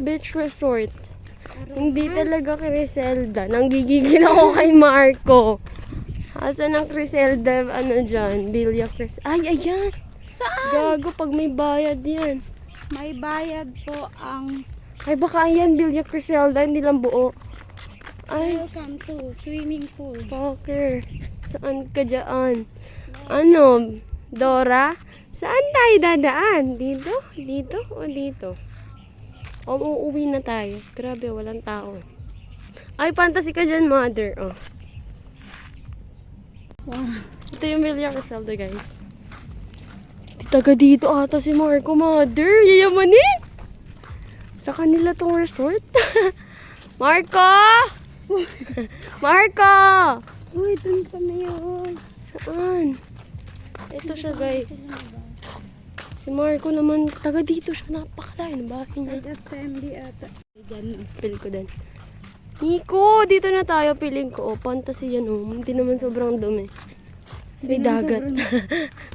beach resort. Hindi talaga Criselda. Nanggigigil ako kay Marco. Asan ang Criselda, ano dyan? Villa Criselda. Ay, ayan. Saan? Gago, pag may bayad yan. May bayad po ang Ay, baka ayan, Villa Criselda, hindi lang buo. Ay, welcome to swimming pool. fucker. Saan ka dyan? Ano? Dora? Saan tayo dadaan? Dito? Dito? O dito? O, uuwi na tayo. Grabe, walang tao. Ay, fantasy ka dyan, mother. Oh. Wow. Ito yung Villa Criselda, guys. Taga dito ata si Marco, mother. Yayamanin! Sa kanila tong resort. Marco! Marco! Uy, dun pa na yun. Saan? Ito siya, guys. Si Marco naman, taga dito siya. Napakalayo ng bahay niya. SMB ata. Diyan. Pili ko din. Nico, dito na tayo. Piling ko. Oh, fantasy yan. Oh. Hindi naman sobrang dumi. May dagat.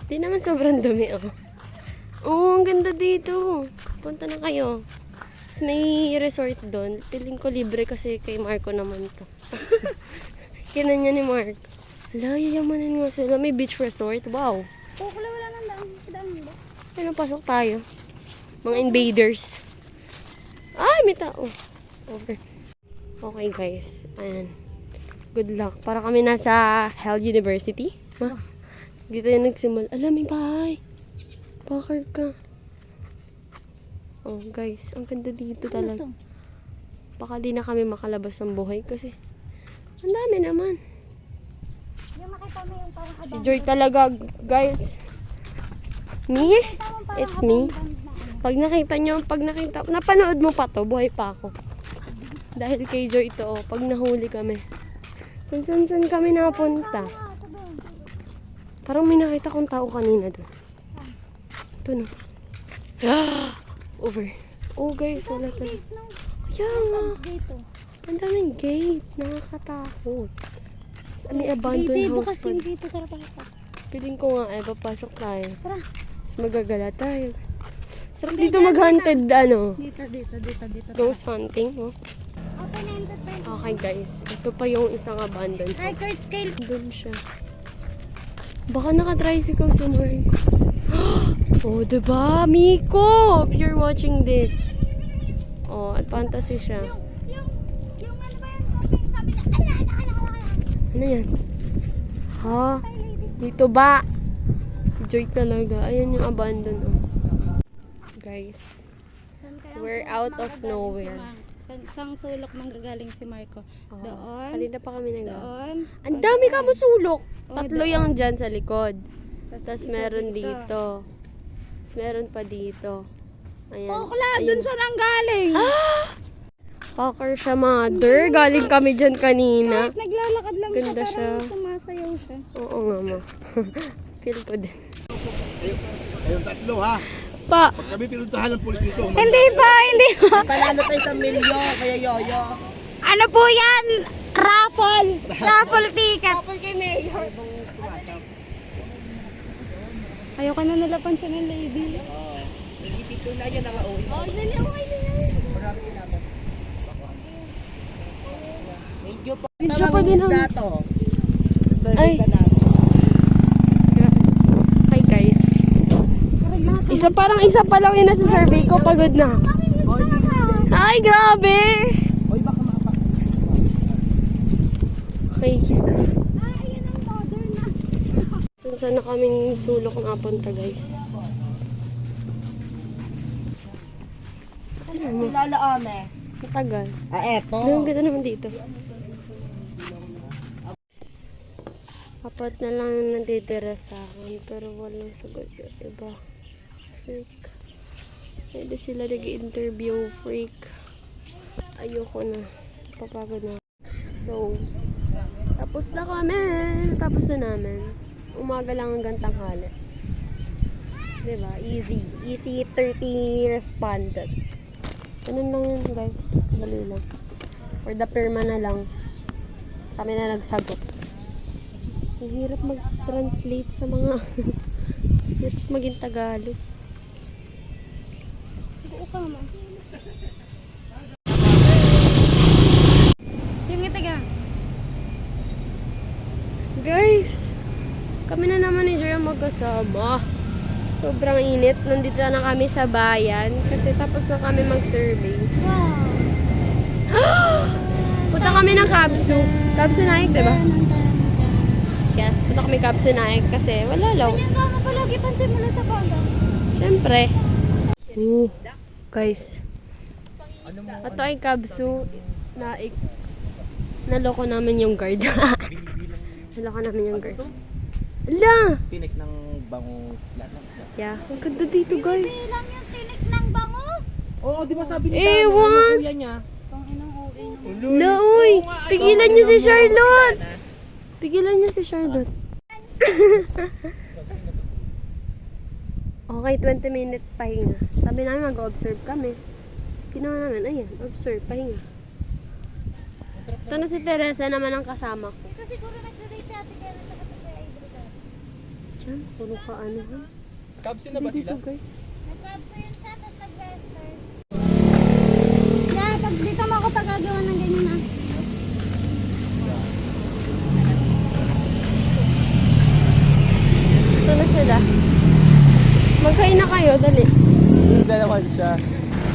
Hindi naman sobrang dumi. Oh. Oh, ang ganda dito. Punta na kayo. Tapos may resort doon. Piling ko libre kasi kay Marco naman to. Kinan niya ni Marco. Hala, yayamanin nga sila. May beach resort. Wow. Oh, wala nang daan ba? Ano, pasok tayo. Mga invaders. Ay, may tao. Okay. Okay, guys. Ayan. Good luck. Para kami nasa Hell University. Ma, dito yung nagsimula. Alam, may bahay. Bakar ka. Oh, guys. Ang ganda dito talaga. Ano to? Baka di na kami makalabas ng buhay kasi ang dami naman. Yung makita mo yung parang Si Joy talaga, guys. Me? It's me. Pag nakita nyo, napanood mo pa to, buhay pa ako. Dahil kay Joy ito, oh, pag nahuli kami. Kung saan kami napunta. Parang may nakita kong tao kanina doon. Ito no. Over. Oh guys, wala pa. Kaya nga. Dito. Ang daming gate. Nakakatakot. May abandoned Dito house kasi pa. dito tara pa. Piling ko nga eh, papasok tayo. Tara. Mas magagala tayo. Sarap dito mag-hunted, ano, Dito. ghost hunting, oh. Open ended ba? Okay guys, ito pa yung isang abandoned house. Record scale. Doon siya. Baka naka-tricycle si Marco. Oh, diba? Miko! If you're watching this. Oh, at fantasy siya. Yung ano ba yan? Sabi niya, Ano yan? Ha? Dito ba? Si Joy talaga. Ayan yung abandoned. Oh. Guys, we're out of nowhere. Sang sulok manggagaling si Marco. Oh, Doon. kanina pa kami nag Doon. Ang dami ka mo sulok. Oh, Tatlo doon. yung dyan sa likod. Tapos isa meron dito. Tapos meron pa dito. Ayan. Pokla, dun siya nang galing. Hacker siya, mother. Galing kami dyan kanina. Kahit naglalakad lang Ganda siya, siya. parang sumasayaw siya. Oo nga, ma. Feel ko din. Kayong tatlo ha. Pa! Pag kami pinuntahan ng pulis dito. Hindi pa. Panalo tayo sa milyo, kaya yoyo. Ano po yan? Raffle. Raffle ticket. Kapag kay Mayor. Ayoko na nalapansin ng lady. Dito na yan nakauwi. Oh, dali ako kayo yan. Marami tinapos. Medyo pa. Medyo pa din ang- dato. Ay. Hi guys. Isa pa lang yung nasa survey ko. Pagod na. Ay, grabe! Oy, baka makapak. Okay. Ayun ang modern na. Saan na kaming sulok napunta, guys? Ano mo? Lala Ame. Matagal. Eto. Ang ganda naman dito. Apat na lang yung natitira sa akin. Pero walang sagot yung iba. Freak. Pwede sila nag-interview, freak. Ayoko na. Papagod na. So, tapos na kami. Tapos na namin. Umaga lang hanggang tanghali. Diba? Easy. Easy 30 respondents. Ganun lang yun, guys. Dali lang. For the perma na lang. Kami na nagsagot. Ang hirap mag-translate sa mga hirap maging Tagalog. Buo ka naman. magkasama. Sobrang init. Nandito na kami sa bayan kasi tapos na kami mag-survey. Punta kami ng Kabsu. Kabsu Naik, diba? Yes, punta kami Kabsu Naik kasi wala lang. Ganyan ka mo palagi pansin mo na sa banda. Siyempre. Guys. Ito ay Kabsu Naik. Naloko namin yung guard. Naloko namin yung guard. Ala! Tinik ng bangus. Lahat ng sila. Yeah, ang ganda dito guys. Lang yung tinik ng bangus. Oo, di ba sabi ni Ewan! Dana, yung kuya niya? Kung inang uwi na. La, uy! Pigilan niyo si Charlotte! Pigilan niyo si Charlotte. Okay, 20 minutes pahinga. Sabi namin mag-observe kami. Ginawa namin, ayan, observe, pahinga. Ito na si Teresa naman ang kasama ko. Ito siguro nagda-date si Ate Karen at si Kuya Idol. Diyan, puro ka ano. ha? Kabsi na ba sila? Dito guys. Nag-grab ko yung chat at nag-western. Yeah, pag dito mo ako pagagawa ng ganyan na. Ito na sila. Magkain na kayo, dali. Yung dalawa siya.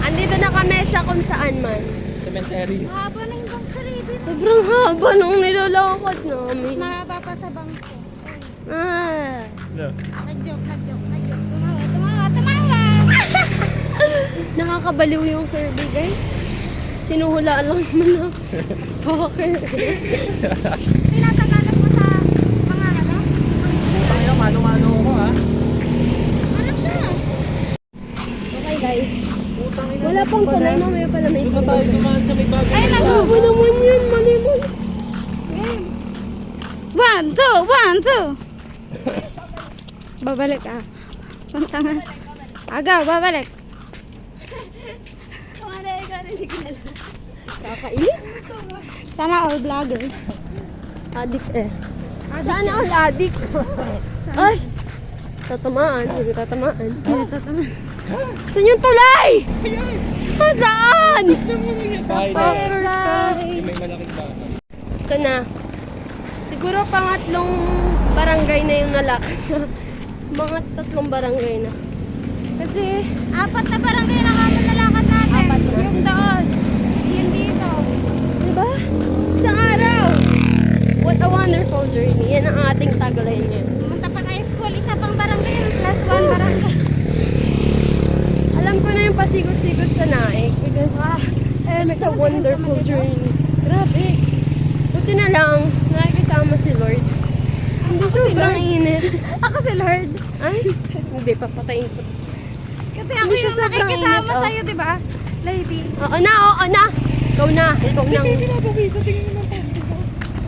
Andito na kami sa kung saan man. Cemetery. Mahaba na yung bangko rin. Sobrang haba nung nilalakad namin. Mahaba pa sa bangko. Ah. No. Nag-joke. Tumawa! Nakakabaliw yung survey, guys. Sinuhulaan lang naman na. Bakit? Tinatagalan mo sa mga ano? Putang ina, mano-mano ako ha. Parang siya. Okay, guys. Putang ina. Wala pang kulay, mamaya pala may Hindi tayo dumaan sa may bagay. Ay, Haba naman yun, mali mo. Game. 1, 2, 1, 2. Babalik ah. Pantangan. Agaw, babalik. Kakainis. Sana all vloggers. Adik eh. Saan all adik? Ay! Tatamaan. Hindi tatamaan. Saan yung tulay? Ah, saan? Tulay. May malaking bahay. Ito na. Siguro pangatlong barangay na yung nalakad. Mga tatlong barangay na. Kasi, 4 na barangay na kami nalakad natin. 4 na. Yung doon. Yung dito. diba? Isang araw. What a wonderful journey. Yan ang ating tagline niya. Pumunta pa tayo school. Isa pang barangay. Plus 1 barangay. Alam ko na yung pasikot-sikot sa naik. Because, it's a wonderful journey. Grabe. Buti na lang, nakikisama si Lord. Hindi sobrang init. Ako si Lord. Ay, hindi, papatayin ko. Kasi Hindi ako siya yung sobrang nakikisama init, oh. sa'yo, di ba? Lady. Oo na, oo na. Ikaw na, ikaw na. Pinapawisa, tingin mo naman.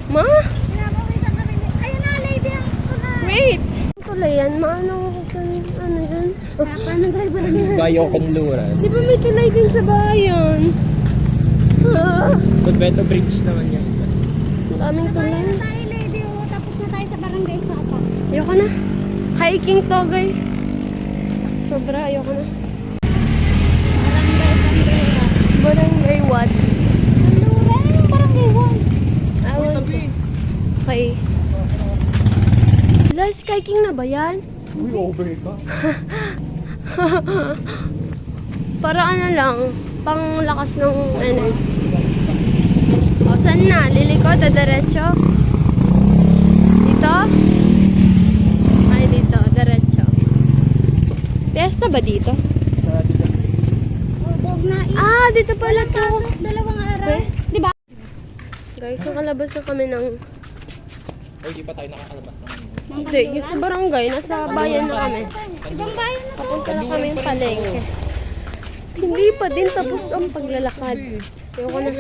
Ma? Pinapawisan kami. Ayun na, lady. Ang tulay. Wait. Tuloy yan, maano ko sa, ano yan? Paano tayo ba na? Bayo kanluran. Di ba may tulay din sa bayan? Ah, Convento Bridge naman yan isa. ang daming tulay. Tayo na tayo, lady. Oh. Tapos na tayo sa barangay sa apa. Ayoko na. Hiking to, guys. Sobra, ayoko na. Barangay Sandrera. Barangay what? Sandrera. Barangay 1. I want to. Okay. Last hiking na ba yan? Uy, over ka. Para ano lang, panglakas ng energy. O, saan na? Liliko, diretso? Dito? Ay, dito, diretso. Fiesta ba dito? Huwag na. Ah, dito pala to. Dalawang araw. Di ba? Guys, nakalabas na kami ng... Ay, di pa tayo nakakalabas naman. Hindi, yung sa barangay, nasa bayan na kami. Ibang bayan na. Papunta na kami yung palengke. Hindi pa din tapos ang paglalakad. Ayoko na.